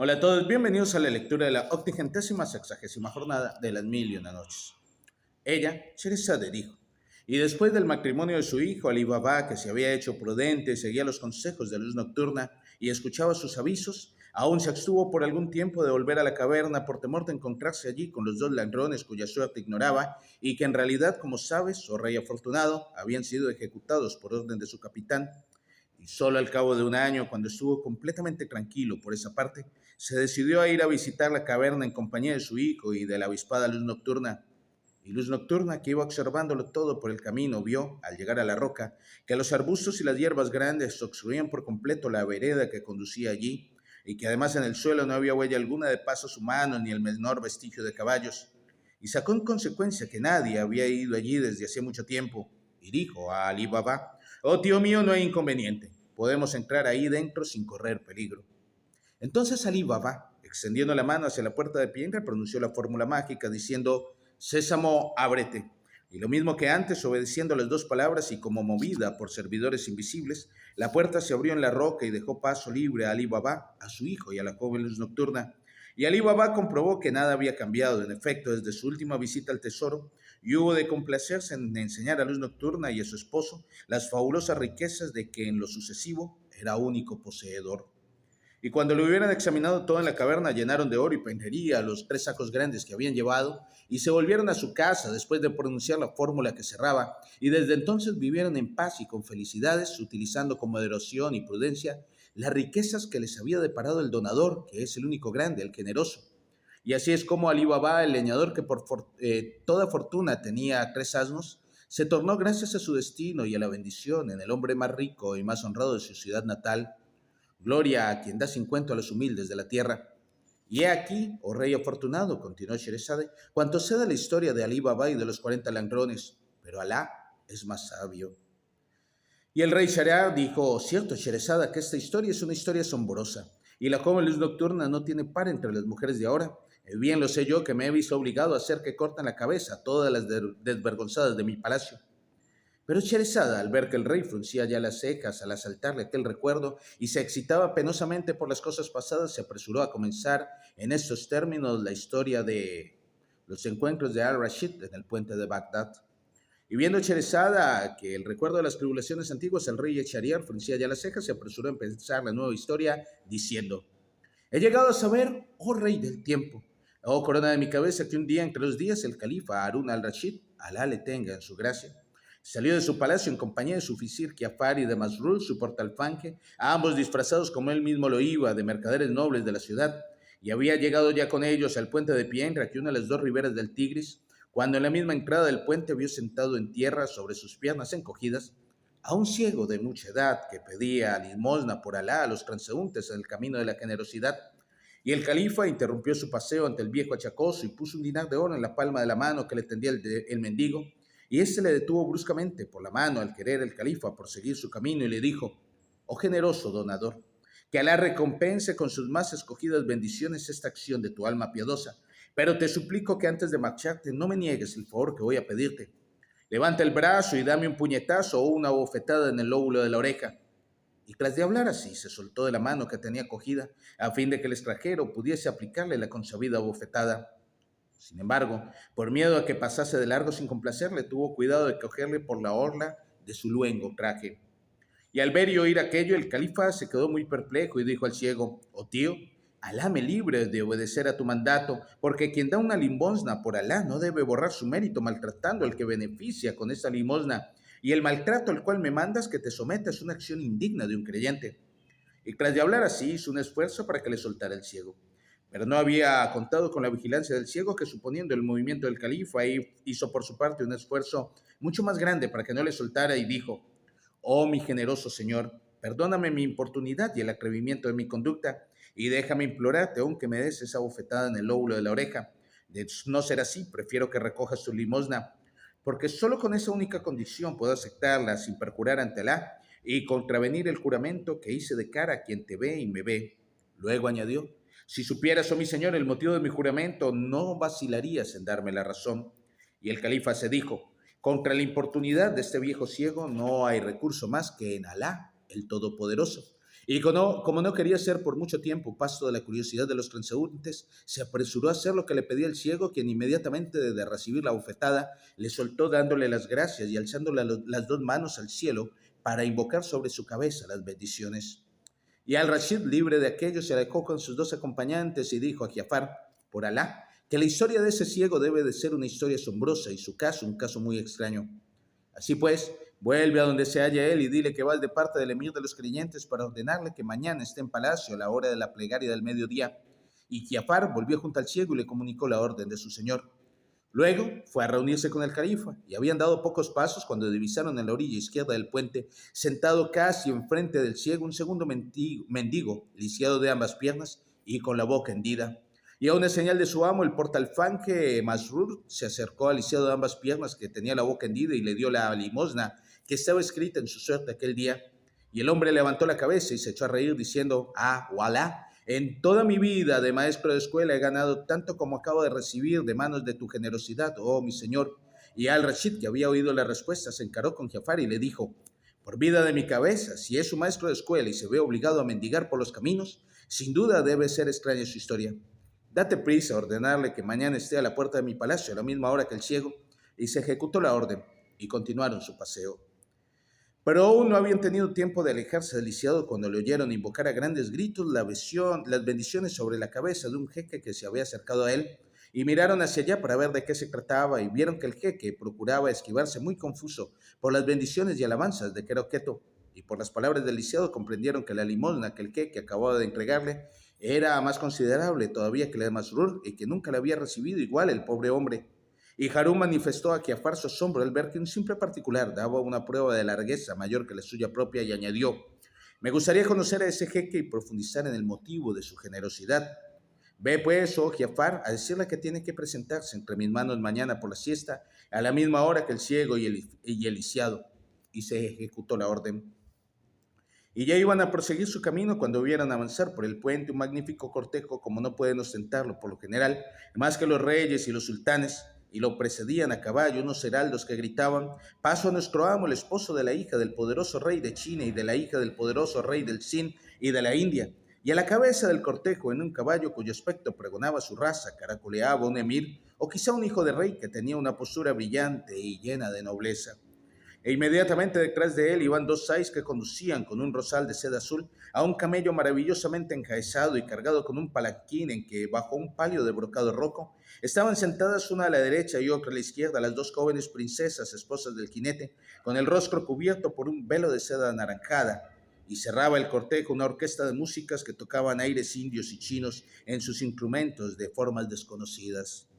Hola a todos, bienvenidos a la lectura de la 86ª jornada de las Mil y Una Noches. Ella, Sherazade, dijo, y después del matrimonio de su hijo Ali Baba, que se había hecho prudente, seguía los consejos de luz nocturna y escuchaba sus avisos, aún se abstuvo por algún tiempo de volver a la caverna por temor de encontrarse allí con los dos ladrones cuya suerte ignoraba y que en realidad, como sabes, oh rey afortunado, habían sido ejecutados por orden de su capitán. Y solo al cabo de un año, cuando estuvo completamente tranquilo por esa parte, se decidió a ir a visitar la caverna en compañía de su hijo y de la avispada Luz Nocturna. Y Luz Nocturna, que iba observándolo todo por el camino, vio, al llegar a la roca, que los arbustos y las hierbas grandes obstruían por completo la vereda que conducía allí, y que además en el suelo no había huella alguna de pasos humanos ni el menor vestigio de caballos. Y sacó en consecuencia que nadie había ido allí desde hacía mucho tiempo, y dijo a Ali Baba: «Oh, tío mío, no hay inconveniente. Podemos entrar ahí dentro sin correr peligro». Entonces Ali Baba, extendiendo la mano hacia la puerta de piedra, pronunció la fórmula mágica diciendo: «Sésamo, ábrete». Y lo mismo que antes, obedeciendo las dos palabras y como movida por servidores invisibles, la puerta se abrió en la roca y dejó paso libre a Ali Baba, a su hijo y a la joven luz nocturna. Y Ali Baba comprobó que nada había cambiado, en efecto, desde su última visita al tesoro, y hubo de complacerse en enseñar a Luz Nocturna y a su esposo las fabulosas riquezas de que en lo sucesivo era único poseedor. Y cuando lo hubieran examinado todo en la caverna, llenaron de oro y penjería los 3 sacos grandes que habían llevado, y se volvieron a su casa después de pronunciar la fórmula que cerraba, y desde entonces vivieron en paz y con felicidades, utilizando con moderación y prudencia las riquezas que les había deparado el donador, que es el único grande, el generoso. Y así es como Ali Baba, el leñador que por toda fortuna tenía 3 asnos, se tornó, gracias a su destino y a la bendición, en el hombre más rico y más honrado de su ciudad natal. Gloria a quien da 50 a los humildes de la tierra. Y he aquí, oh rey afortunado, continuó Sherazade, cuanto sé de la historia de Ali Baba y de los 40 ladrones, pero Alá es más sabio. Y el rey Shahriar dijo: «Cierto, Sherazada, que esta historia es una historia asombrosa, y la joven luz nocturna no tiene par entre las mujeres de ahora. Bien lo sé yo, que me he visto obligado a hacer que corten la cabeza a todas las desvergonzadas de mi palacio». Pero Sherazada, al ver que el rey fruncía ya las cejas al asaltarle aquel recuerdo y se excitaba penosamente por las cosas pasadas, se apresuró a comenzar en estos términos la historia de los encuentros de Al-Rashid en el puente de Bagdad. Y viendo Sherazada que el recuerdo de las tribulaciones antiguas, el rey Shahriar fruncía ya las cejas, se apresuró a empezar la nueva historia diciendo: «He llegado a saber, oh rey del tiempo, oh corona de mi cabeza, que un día entre los días el califa Harun al-Rashid, Alá le tenga en su gracia, salió de su palacio en compañía de su visir Kiafar y de Masrul, su portalfanje, a ambos disfrazados como él mismo lo iba, de mercaderes nobles de la ciudad, y había llegado ya con ellos al puente de Pienra, que une las dos riberas del Tigris, cuando en la misma entrada del puente vio sentado en tierra sobre sus piernas encogidas a un ciego de mucha edad que pedía limosna por Alá a los transeúntes en el camino de la generosidad. Y el califa interrumpió su paseo ante el viejo achacoso y puso un dinar de oro en la palma de la mano que le tendía el mendigo, y éste le detuvo bruscamente por la mano al querer el califa proseguir su camino y le dijo: «Oh generoso donador, que Alá recompense con sus más escogidas bendiciones esta acción de tu alma piadosa, pero te suplico que antes de marcharte no me niegues el favor que voy a pedirte. Levanta el brazo y dame un puñetazo o una bofetada en el lóbulo de la oreja». Y tras de hablar así, se soltó de la mano que tenía cogida, a fin de que el extranjero pudiese aplicarle la consabida bofetada. Sin embargo, por miedo a que pasase de largo sin complacerle, tuvo cuidado de cogerle por la orla de su luengo traje. Y al ver y oír aquello, el califa se quedó muy perplejo y dijo al ciego: «Oh tío, Alá me libre de obedecer a tu mandato, porque quien da una limosna por Alá no debe borrar su mérito maltratando al que beneficia con esa limosna, y el maltrato al cual me mandas que te sometas es una acción indigna de un creyente». Y tras de hablar así, hizo un esfuerzo para que le soltara el ciego. Pero no había contado con la vigilancia del ciego, que suponiendo el movimiento del califa, hizo por su parte un esfuerzo mucho más grande para que no le soltara y dijo: «Oh mi generoso señor, perdóname mi importunidad y el atrevimiento de mi conducta, y déjame implorarte aún que me des esa bofetada en el lóbulo de la oreja. De no ser así, prefiero que recojas tu limosna, porque solo con esa única condición puedo aceptarla sin perjurar ante Alá y contravenir el juramento que hice de cara a quien te ve y me ve». Luego añadió: «Si supieras, oh mi señor, el motivo de mi juramento, no vacilarías en darme la razón». Y el califa se dijo: «Contra la importunidad de este viejo ciego no hay recurso más que en Alá, el Todopoderoso». Y como no quería ser por mucho tiempo pasto de la curiosidad de los transeúntes, se apresuró a hacer lo que le pedía el ciego, quien inmediatamente de recibir la bofetada le soltó dándole las gracias y alzándole las dos manos al cielo para invocar sobre su cabeza las bendiciones. Y al-Rashid, libre de aquello, se alejó con sus dos acompañantes y dijo a Giafar, por Alá, que la historia de ese ciego debe de ser una historia asombrosa y su caso un caso muy extraño. Así pues, vuelve a donde se halla él y dile que vas de parte del emir de los creyentes para ordenarle que mañana esté en palacio a la hora de la plegaria del mediodía. Y Giafar volvió junto al ciego y le comunicó la orden de su señor. Luego fue a reunirse con el califa y habían dado pocos pasos cuando divisaron en la orilla izquierda del puente, sentado casi enfrente del ciego, un segundo mendigo, lisiado de ambas piernas y con la boca hendida. Y a una señal de su amo, el portalfanque Masrur se acercó al lisiado de ambas piernas que tenía la boca hendida y le dio la limosna que estaba escrita en su suerte aquel día. Y el hombre levantó la cabeza y se echó a reír diciendo, wallah, en toda mi vida de maestro de escuela he ganado tanto como acabo de recibir de manos de tu generosidad, oh mi señor. Y al-Rashid, que había oído la respuesta, se encaró con Giafar y le dijo, por vida de mi cabeza, si es su maestro de escuela y se ve obligado a mendigar por los caminos, sin duda debe ser extraña su historia. Date prisa a ordenarle que mañana esté a la puerta de mi palacio a la misma hora que el ciego. Y se ejecutó la orden y continuaron su paseo. Pero aún no habían tenido tiempo de alejarse del lisiado cuando le oyeron invocar a grandes gritos las bendiciones sobre la cabeza de un jeque que se había acercado a él, y miraron hacia allá para ver de qué se trataba, y vieron que el jeque procuraba esquivarse muy confuso por las bendiciones y alabanzas de que era objeto, y por las palabras del lisiado comprendieron que la limosna que el jeque acababa de entregarle era más considerable todavía que la de Masrur, y que nunca la había recibido igual el pobre hombre. Y Harún manifestó a Giafar su asombro al ver que un simple particular daba una prueba de largueza mayor que la suya propia y añadió, me gustaría conocer a ese jeque y profundizar en el motivo de su generosidad. Ve pues, oh Giafar, a decirle que tiene que presentarse entre mis manos mañana por la siesta, a la misma hora que el ciego y el lisiado. Y se ejecutó la orden. Y ya iban a proseguir su camino cuando vieran avanzar por el puente un magnífico cortejo, como no pueden ostentarlo por lo general, más que los reyes y los sultanes, y lo precedían a caballo unos heraldos que gritaban, paso a nuestro amo, el esposo de la hija del poderoso rey de China y de la hija del poderoso rey del Sind y de la India. Y a la cabeza del cortejo, en un caballo cuyo aspecto pregonaba su raza, caracoleaba un emir, o quizá un hijo de rey que tenía una postura brillante y llena de nobleza. E inmediatamente detrás de él iban dos sais que conducían con un rosal de seda azul a un camello maravillosamente enjaezado y cargado con un palanquín en que, bajo un palio de brocado rojo, estaban sentadas una a la derecha y otra a la izquierda las dos jóvenes princesas, esposas del jinete, con el rostro cubierto por un velo de seda anaranjada. Y cerraba el cortejo una orquesta de músicas que tocaban aires indios y chinos en sus instrumentos de formas desconocidas.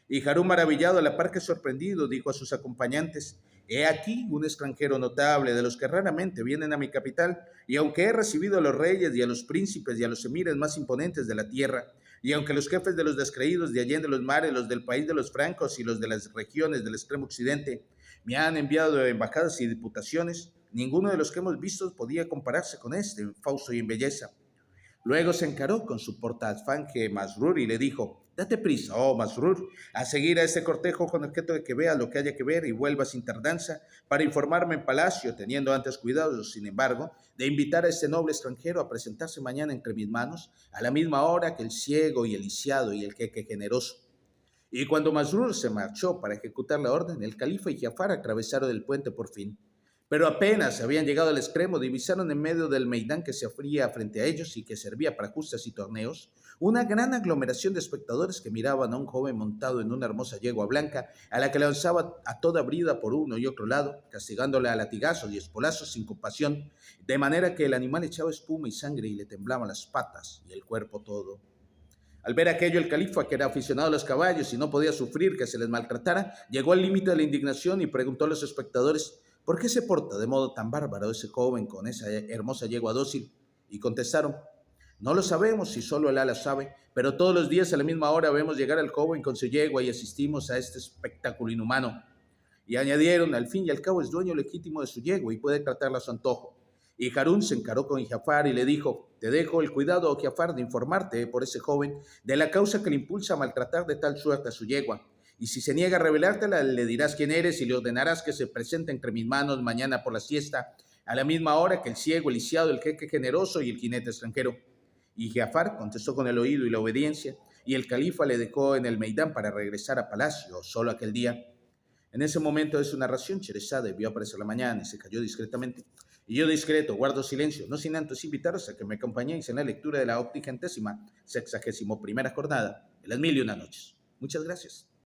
Y Harún, maravillado a la par que sorprendido, dijo a sus acompañantes, he aquí un extranjero notable de los que raramente vienen a mi capital, y aunque he recibido a los reyes y a los príncipes y a los emires más imponentes de la tierra, y aunque los jefes de los descreídos de allende los mares, los del país de los francos y los de las regiones del extremo occidente, me han enviado embajadas y diputaciones, ninguno de los que hemos visto podía compararse con este en fausto y en belleza. Luego se encaró con su portafanque Masrur y le dijo, date prisa, oh Masrur, a seguir a ese cortejo con objeto de que vea lo que haya que ver y vuelva sin tardanza para informarme en palacio, teniendo antes cuidado, sin embargo, de invitar a este noble extranjero a presentarse mañana entre mis manos a la misma hora que el ciego y el lisiado y el jeque generoso. Y cuando Masrur se marchó para ejecutar la orden, el califa y Jafar atravesaron el puente por fin. Pero apenas habían llegado al extremo, divisaron en medio del meidán que se abría frente a ellos y que servía para justas y torneos, una gran aglomeración de espectadores que miraban a un joven montado en una hermosa yegua blanca, a la que lanzaba a toda brida por uno y otro lado, castigándola a latigazos y espolazos sin compasión, de manera que el animal echaba espuma y sangre y le temblaban las patas y el cuerpo todo. Al ver aquello, el califa, que era aficionado a los caballos y no podía sufrir que se les maltratara, llegó al límite de la indignación y preguntó a los espectadores, ¿por qué se porta de modo tan bárbaro ese joven con esa hermosa yegua dócil? Y contestaron, no lo sabemos si solo el Alá sabe, pero todos los días a la misma hora vemos llegar al joven con su yegua y asistimos a este espectáculo inhumano. Y añadieron, al fin y al cabo es dueño legítimo de su yegua y puede tratarla a su antojo. Y Harún se encaró con Jafar y le dijo, te dejo el cuidado, oh Jafar, de informarte por ese joven de la causa que le impulsa a maltratar de tal suerte a su yegua. Y si se niega a revelártela, le dirás quién eres y le ordenarás que se presente entre mis manos mañana por la siesta, a la misma hora que el ciego, el lisiado, el jeque generoso y el jinete extranjero. Y Giafar contestó con el oído y la obediencia, y el califa le dejó en el Meidán para regresar a palacio solo aquel día. En ese momento de su narración, Sherezade vio aparecer la mañana y se cayó discretamente. Y yo discreto, guardo silencio, no sin antes invitaros a que me acompañéis en la lectura de la 81ª sexagésimo primera jornada de las 1001 noches. Muchas gracias.